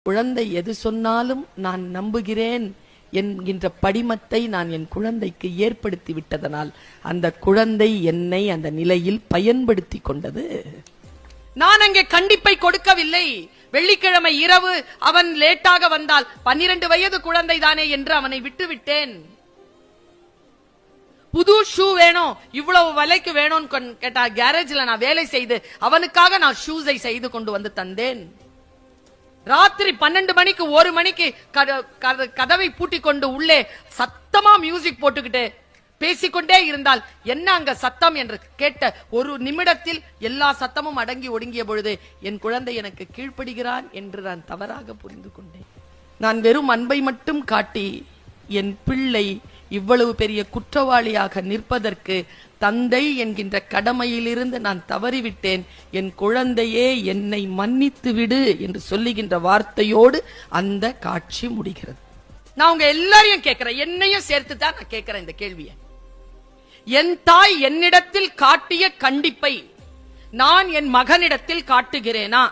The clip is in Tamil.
குழந்தை எது சொன்னாலும் நான் நம்புகிறேன் என்கின்ற படிமத்தை நான் என் குழந்தைக்கு ஏற்படுத்தி விட்டதனால் அந்த குழந்தை என்னை அந்த நிலையில் பயன்படுத்தி கொண்டது. நான் அங்கே கண்டிப்பை கொடுக்கவில்லை. வெள்ளிக்கிழமை இரவு அவன் லேட்டாக வந்தால் 12 வயது குழந்தை தானே என்று அவனை விட்டுவிட்டேன். புது ஷூ வேணும், இவ்வளவு விலைக்கு வேணும்னு கேட்டா கேரேஜ்ல நான் வேலை செய்து அவனுக்காக நான் ஷூஸை செய்து கொண்டு வந்து தந்தேன். ராத்திரி 12 மணிக்கு 1 மணிக்கு கதவை பூட்டி கொண்டு உள்ளே சத்தமா மியூசிக் போட்டுக்கிட்டு பேசிக்கொண்டே இருந்தால் என்ன அங்க சத்தம் என்று கேட்ட ஒரு நிமிடத்தில் எல்லா சத்தமும் அடங்கி ஒடுங்கிய பொழுது என் குழந்தை எனக்கு கீழ்ப்படுகிறான் என்று நான் தவறாக புரிந்து கொண்டேன். நான் வெறும் அன்பை மட்டும் காட்டி என் பிள்ளை இவ்வளவு பெரிய குற்றவாளியாக நிற்பதற்கு தந்தை என்கின்ற கடமையிலிருந்து நான் தவறிவிட்டேன், என் குழந்தையே என்னை மன்னித்து விடு என்று சொல்லுகின்ற வார்த்தையோடு அந்த காட்சி முடிகிறது. நான் உங்க எல்லாரையும் கேட்கிறேன், என்னையும் சேர்த்து தான் நான் கேட்கிறேன் இந்த கேள்வியை. என் தாய் என்னிடத்தில் காட்டிய கண்டிப்பை நான் என் மகனிடத்தில் காட்டுகிறேனா?